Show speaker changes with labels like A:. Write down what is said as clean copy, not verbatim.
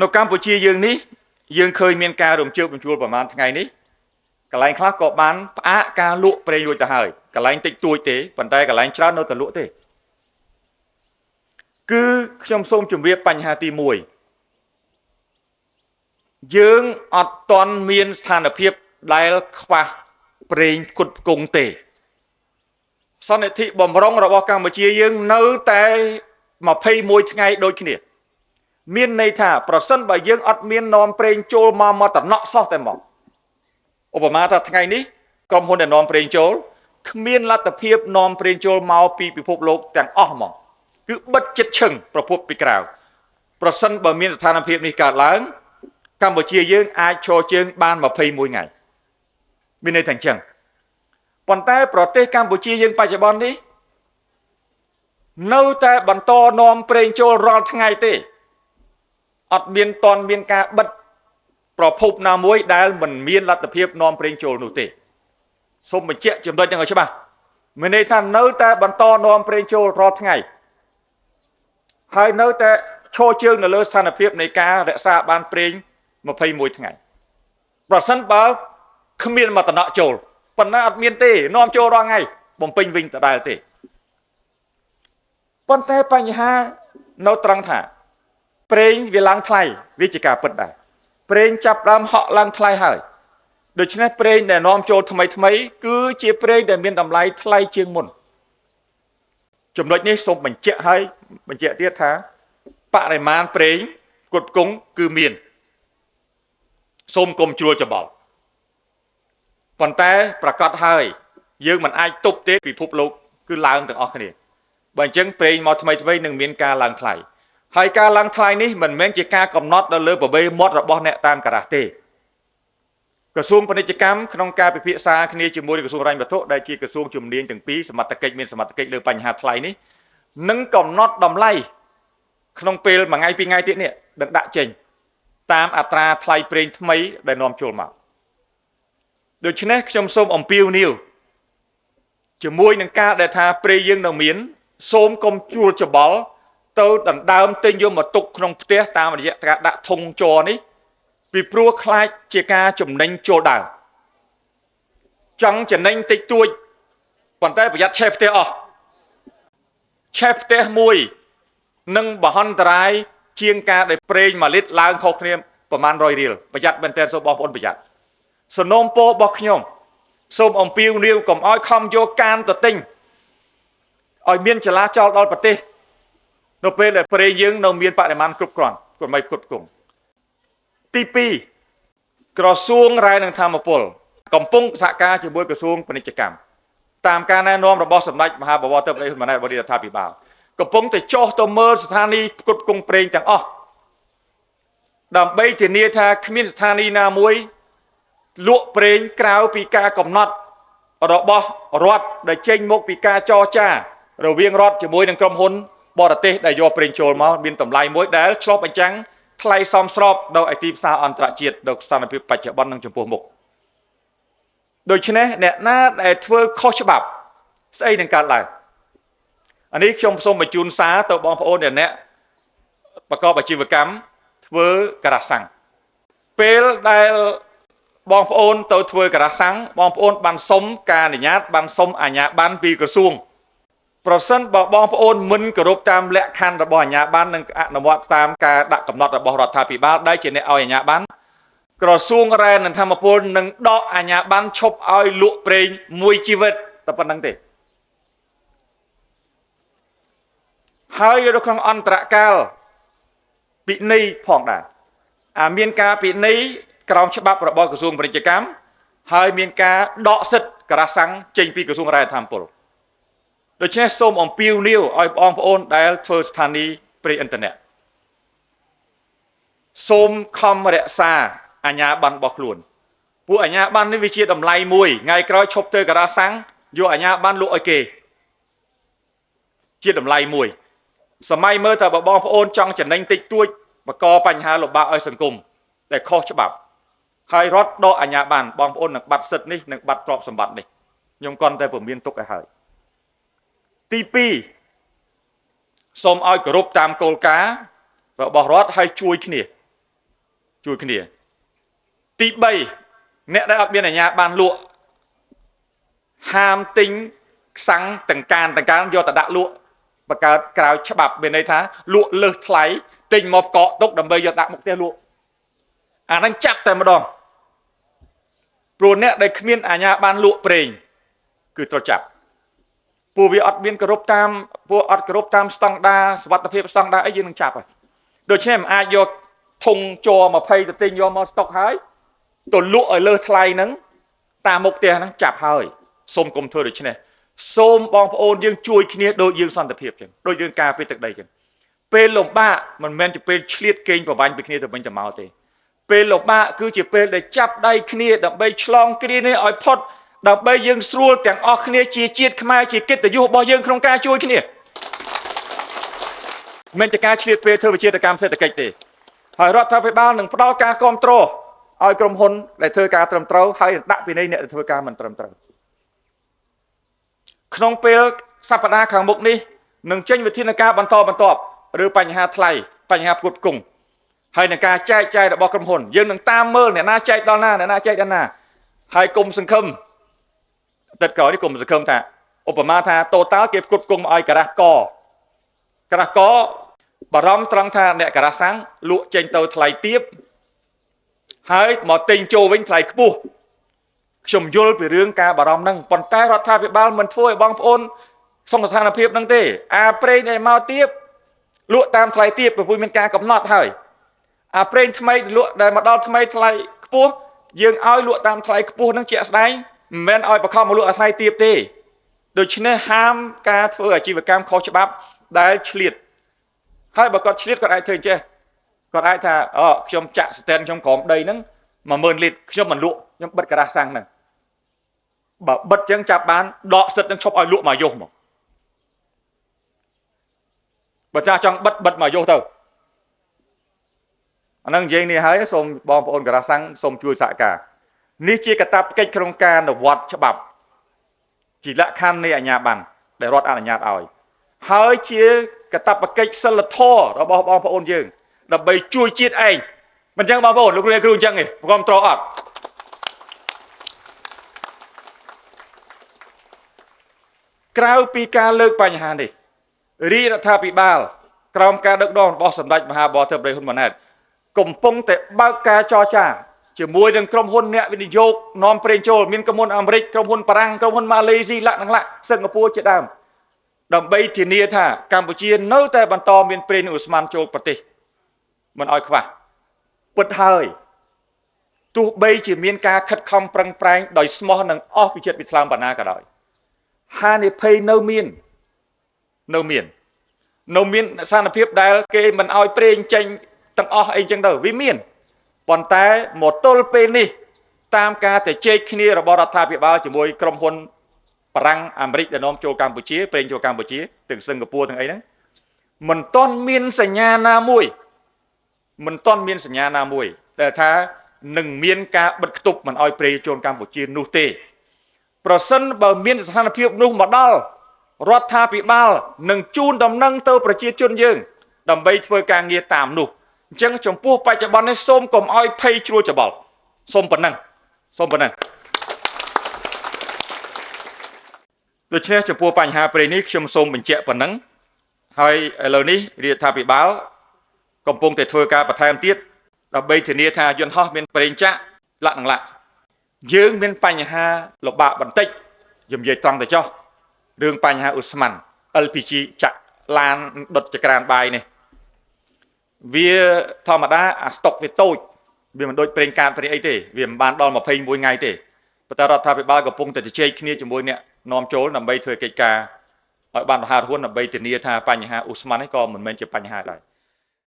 A: នៅកម្ពុជាយើងនេះយើងឃើញមានការរំជើបរំជួលប្រមាណថ្ងៃនេះកន្លែងខ្លះក៏បានផ្អាកការលក់ប្រេងរួចទៅហើយកន្លែងតិចតួចទេប៉ុន្តែកន្លែងច្រើននៅតែលក់ទេគឺខ្ញុំសូមជម្រាបបញ្ហាទី1យើងអត់តន់មានស្ថានភាពដែលខ្វះប្រេងផ្គត់ផ្គង់ទេសន្និធិបំរុងរបស់កម្ពុជាយើងនៅតែ21ថ្ងៃដូចគ្នាមានន័យថាប្រសិនបើយើងអត់មាននាំប្រេងចូលមកតំណក់សោះតែមកឧបមាថាថ្ងៃនេះក្រុមហ៊ុនដែលនាំប្រេងចូលគ្មានលទ្ធភាពនាំប្រេងចូលមកពីពិភពលោកទាំងអស់ហ្មងគឺបិទចិត្តឈឹងប្រភពពីក្រៅប្រសិនបើមានស្ថានភាពនេះកើតឡើងកម្ពុជាយើងអាចឈរជើងបាន21ថ្ងៃមានន័យថាអញ្ចឹងប៉ុន្តែប្រទេសកម្ពុជាយើងបច្ចុប្បន្ននេះនៅតែបន្តនាំប្រេងចូលរាល់ថ្ងៃទេអត់មានតន់មានការបិទប្រភពណាមួយដែលមិនមានលទ្ធភាពនាំប្រេងចូលនោះទេសូមបញ្ជាក់ចំណុចហ្នឹងឲ្យច្បាស់មានន័យថានៅតែបន្តនាំប្រេងចូលរាល់ថ្ងៃហើយនៅតែឈរជើងនៅលើស្ថានភាពនៃការរក្សាបានប្រេង21ថ្ងៃប្រសិនបើគ្មានមកតំណក់ចូលប៉ុន្តែអត់មានទេនាំចូលរាល់ថ្ងៃបំពេញវិញដដែលទេប៉ុន្តែបញ្ហានៅត្រង់ថាប្រេងវាឡើងថ្លៃវាជាការពិតដែរប្រេងចាប់ដើមហក់ឡើងថ្លៃហើយដូច្នេះប្រេងដែលនាំចូលថ្មីគឺជាប្រេងដែលមានតម្លៃថ្លៃជាងមុនចំណុចនេះសូមបញ្ជាក់ទៀតថាបរិមាណប្រេងផ្គត់ផ្គង់គឺមានសូមកុំជ្រួលច្បល់ប៉ុន្តែប្រកាសហើយយើងមិនអាចទប់ទេពិភពលោកគឺឡើងទាំងអស់គ្នាបើអញ្ចឹងប្រេងមកថ្មីនឹងមានការឡើងថ្លៃហើយការឡើងថ្លៃនេះមិនមែនជាការកំណត់នៅលើប្រវេមាត់របស់អ្នកតាមការ៉ាស់ទេក្រសួងពាណិជ្ជកម្មក្នុងការពិភាក្សាគ្នាជាមួយក្រសួងហិរញ្ញវត្ថុដែលជាក្រសួងជំនាញទាំងពីរសមត្ថកិច្ចមានសមត្ថកិច្ចលើបញ្ហាថ្លៃនេះនឹងកំណត់តម្លៃក្នុងពេលមួយថ្ងៃពីរថ្ងៃទៀតនេះនឹងដាក់ចេញតាមអត្រាថ្លៃប្រេងថ្មីដែលនាំចូលមកដូច្នេះខ្ញុំសូមអំពាវនាវជាមួយនឹងការដែលថាប្រេងយើងនៅមានសូមកុំជួលច្បល់ទៅដណ្ដើមទិញយកមកទុកក្នុងផ្ទះតាមរយៈការដាក់ធុងជ័រនេះពីព្រោះខ្លាចជាការចំណេញចូលដើមចង់ចំណេញតិចតួចប៉ុន្តែប្រយ័ត្នឆេះផ្ទះអស់ឆេះផ្ទះមួយនឹងបហន្តរាយជាងការដែលប្រេង1លីត្រឡើងខុសគ្នាប្រមាណ100រៀលប្រយ័ត្នមែនទែនសូមបងប្អូនប្រយ័ត្នសំណូមពររបស់ខ្ញុំសូមអំពាវនាវកុំឲ្យខំយកកានទៅទិញឲ្យមានចលាចលដល់ប្រទេសនៅពេលដែលប្រេងយើងនៅមានបរិមាណគ្រប់គ្រាន់កុំឲ្យផ្គត់ផ្គង់ទី2ក្រសួងរាយនឹងធម្មពលកំពុងសហការជាមួយក្រសួងពាណិជ្ជកម្មតាមការណែនាំរបស់សម្ដេចមហាបវរធិបតីហ៊ុនម៉ាណែតរបស់រដ្ឋាភិបាលកំពុងតែចុះទៅមើលស្ថានីយ៍ផ្គត់ផ្គង់ប្រេងទាំងអស់ដើម្បីធានាថាគ្មានស្ថានីយ៍ណាមួយលក់ប្រេងក្រៅពីការកំណត់របស់រដ្ឋដែលចេញមកពីការចរចារវាងរដ្ឋជាមួយនឹងក្រុមហ៊ុនបរទេសដែលយកប្រេងចូលមកមានតម្លៃមួយដែលឆ្លុះបញ្ចាំងថ្លៃសមស្របដល់ឯទីផ្សារអន្តរជាតិដល់ស្ថានភាពបច្ចុប្បន្ននិងចំពោះមុខដូច្នេះអ្នកណាដែលធ្វើខុសច្បាប់ស្អីនឹងកើតឡើងអានេះខ្ញុំសូមបញ្ជូនសារទៅបងប្អូនអ្នកប្រកបអាជីវកម្មធ្វើការ៉ាសាំងពេលដែលបងប្អូនទៅធ្វើការ៉ាសាំងបងប្អូនបានសុំការអនុញ្ញាតបានសុំអាជ្ញាប័ណ្ណពីក្រសួងប្រសិនបើបងប្អូនមិនគោរពតាមលក្ខខណ្ឌរបស់អាជ្ញាប័ណ្ណនិងអនុវត្តតាមការដាក់កំណត់របស់រដ្ឋាភិបាលដែលជាអ្នកឲ្យអាជ្ញាប័ណ្ណក្រសួងរ៉ែនិងធម្មពលនឹងដកអាជ្ញាប័ណ្ណឈប់ឲ្យលក់ប្រេងមួយជីវិតតែប៉ុណ្្នឹងទេហើយនៅក្នុងអន្តរកាលពិន័យផងដែរមានការពិន័យក្រោមច្បាប់របស់ក្រសួងពាណិជ្ជកម្មហើយមានការដកសិទ្ធិការ៉ាសាំងចេញពីក្រសួងរាយធម្មពលដូច្នេះសូមអំពាវនាវឲ្យបងប្អូនដែលធ្វើស្ថានីយ៍ប្រេងឥន្ធនៈសូមខំរក្សាអាជ្ញាប័ណ្ណរបស់ខ្លួនពួកអាជ្ញាប័ណ្ណនេះវាជាតម្លៃមួយថ្ងៃក្រោយឈប់ធ្វើការ៉ាសាំងយកអាជ្ញាប័ណ្ណលក់ឲ្យគេជាតម្លៃមួយសម័យមើលតើបងប្អូនចង់ចំណេញតិចតួចបង្កបញ្ហាលំបាកឲ្យសង្គមតែខុសច្បាប់ហើយរដ្ឋដកអាជ្ញាប័ណ្ណបងប្អូននឹងបាត់សិទ្ធិនេះនឹងបាត់ទ្រព្យសម្បត្តិនេះខ្ញុំគ្រាន់តែពមៀនទុកឲ្យហើយទី2សូមឲ្យគោរពតាមគោលការណ៍របស់រដ្ឋហើយជួយគ្នា ជួយគ្នាទី3អ្នកដែលអត់មានអាជ្ញាបានលក់ហាមទិញខ្សាំងទាំងកានយកទៅដាក់លក់បង្កើតក្រៅច្បាប់មានន័យថាលក់លើសថ្លៃទិញមកកកទុកដើម្បីយកដាក់មុខផ្ទះលក់អាហ្នឹងចាប់តែម្ដងព្រោះអ្នកដែលគ្មានអាជ្ញាបានលក់ប្រេងគឺត្រូវចាប់ពួកវាអត់មានគោរពតាមស្តង់ដារសុវត្ថិភាពស្តង់ដារអីយើងនឹងចាប់ហើយដូច្នេះមិនអាចយកធុងជ័រ20ទៅទិញយកមកស្តុកហើយទៅលក់ឲ្យលើសថ្លៃហ្នឹងតាមមុខផ្ទះហ្នឹងចាប់ហើយសូមកុំធ្វើដូច្នេះសូមបងប្អូនយើងជួយគ្នាដូចយើងសន្តិភាពចឹងដូចយើងការពារទឹកដីចឹងពេលលំបាកមិនមែនជាពេលឆ្លៀតកេងប្រវាញ់ពីគ្នាទៅវិញទៅមកទេពេលលំបាកគឺជាពេលដែលចាប់ដៃគ្នាដើម្បីឆ្លងគ្រានេះឲ្យផុតដើម្បីយើងស្រួលទាំងអស់គ្នាជាជាតិខ្មែរជាកិត្តិយសរបស់យើងក្នុងការជួយគ្នាមិនជាការឆ្លៀតពេលធ្វើវិជាកម្មសេដ្ឋកិច្ចទេហើយរដ្ឋាភិបាលនឹងផ្ដល់ការគ្រប់គ្រងឲ្យក្រុមហ៊ុនដែលធ្វើការត្រឹមត្រូវហើយដាក់ពិន័យអ្នកដែលធ្វើការមិនត្រឹមត្រូវក្នុងពេលសប្តាហ៍ខាងមុខនេះនឹងចេញវិធានការបន្តឬបញ្ហាថ្លៃបញ្ហាផ្គត់ផ្គង់ហើយនឹងការចែកចាយរបស់ក្រុមហ៊ុនយើងនឹងតាមមើលអ្នកណាចែកដល់ណាអ្នកណាចែកដល់ណាហើយគុំសង្ឃឹមទឹកក្រោយនេះគុំសង្ឃឹមថាឧបមាថាតូតាល់គេផ្គត់ផ្គង់ឲ្យការ៉ាស់កបារម្ភត្រង់ថាអ្នកការ៉ាស់សាំងលក់ចេញទៅថ្លៃទាបហើយមកទិញចូលវិញថ្លៃខ្ពស់ខ្ញុំយល់ពីរឿងការបារម្ភហ្នឹងប៉ុន្តែរដ្ឋាភិបាលមិនធ្វើឲ្យបងប្អូនសង្កត់ស្ថានភាពហ្នឹងទេអាប្រេងដែលមកទាបលក់តាមថ្លៃទាបព្រោះមានការកំណត់ហើយអាប្រេងថ្មីលក់ដែលមកដល់ថ្មីថ្លៃខ្ពស់យើងឲ្យលក់តាមថ្លៃខ្ពស់ហ្នឹងជាក់ស្ដែងមិនមែនឲ្យបខំមកលក់អាថ្លៃទាបទេដូច្នេះហាមការធ្វើអាជីវកម្មខុសច្បាប់ដែលឆ្លៀតហើយបើគាត់ឆ្លៀតគាត់អាចធ្វើអញ្ចេះគាត់អាចថាខ្ញុំចាក់ស្ទែនខ្ញុំក្រោមដីហ្នឹង10000លីត្រខ្ញុំមិនលក់ខ្ញុំបិទការ៉ាស់សាំងហ្នឹងបើបិទអញ្ចឹងចាប់បានដកសិទ្ធនឹងឈប់ឲ្យលក់មកយុះមកបើចាស់ចង់បិទមកយុះទៅអាហ្នឹងនិយាយនេះហើយសូមបងប្អូនការ៉ាស់សាំងសូមជួយសហការនេះជាកាតព្វកិច្ចក្នុងការអនុវត្តច្បាប់ជាលក្ខខណ្ឌនៃអាជ្ញាប័ណ្ណដែលរដ្ឋអនុញ្ញាតឲ្យហើយជាកាតព្វកិច្ចសិលធម៌របស់បងប្អូនយើងដើម្បីជួយជាតិឯងមិនចឹងបងប្អូនលោកគ្រូអញ្ចឹងទេគ្រប់ត្រអត់ក្រៅពីការលើកបញ្ហានេះរាជរដ្ឋាភិបាលក្រោមការដឹកនាំរបស់សម្ដេចមហាបពិតហ៊ុនម៉ាណែតកំពុងតែបើកការចរចាជាមួយនឹងក្រុមហ៊ុនអ្នកវិនិយោគនាំប្រេងចូលមានក្រុមហ៊ុនអាមេរិកក្រុមហ៊ុនបារាំងក្រុមហ៊ុនម៉ាឡេស៊ីលក្ខណៈសិង្ហបុរីជាដើមដើម្បីធានាថាកម្ពុជានៅតែបន្តមានប្រេងឧស្ម័នចូលប្រទេសមិនឲ្យខ្វះពិតហើយទោះបីជាមានការខិតខំប្រឹងប្រែងដោយស្មោះនិងអស់ពីចិត្តពីថ្លើមបណ្ណាក៏ដោយហានិភ័យនៅមានស្ថានភាពដែលគេមិនឲ្យប្រេងចេញទាំងអស់អីចឹងទៅវាមានប៉ុន្តែមកទល់ពេលនេះតាមការទៅជែកគ្នារបស់រដ្ឋាភិបាលជាមួយក្រុមហ៊ុនបារាំងអាមេរិកដែលនាំចូលកម្ពុជាប្រេងចូលកម្ពុជាទាំងសិង្ហបុរីទាំងអីហ្នឹងមិនទាន់មានសញ្ញាណាមួយដែលថានឹងមានការបិទគប់មិនឲ្យប្រេងចូលកម្ពុជានោះទេប្រសិនបើមានស្ថានភាពនោះមកដល់រដ្ឋាភិបាលនឹងជូនដំណឹងទៅប្រជាជនយើងដើម្បីធ្វើការងារតាមនោះអញ្ចឹងចំពោះបច្ចុប្បន្ននេះសូមកុំឲ្យភ័យជ្រួលច្បល់សូមប៉ុណ្ណឹងដូច្នេះចំពោះបញ្ហាប្រេងនេះខ្ញុំសូមបញ្ជាក់ប៉ុណ្ណឹងហើយឥឡូវនេះរដ្ឋាភិបាលកំពុងតែធ្វើការបន្ថែមទៀតដើម្បីធានាថាយន្តហោះមានប្រេងចាក់លក្ខណៈយើងមានបញ្ហាលំបាកបន្តិចខ្ញុំនិយាយត្រង់ទៅចុះរឿងបញ្ហាឧស្ម័ន LPG ចាក់ឡានដុតចក្រានបាយនេះវាធម្មតាអាស្តុកវាតូចវាមិនដូចប្រេងកាតប្រេងអីទេវាមិនបានដល់21ថ្ងៃទេប៉ុន្តែរដ្ឋាភិបាលកំពុងតែជជែកគ្នាជាមួយអ្នកនាំចូលដើម្បីធ្វើកិច្ចការឲ្យបានរហ័សរហួនដើម្បីធានាថាបញ្ហាឧស្ម័ននេះក៏មិនមែនជាបញ្ហាដែរ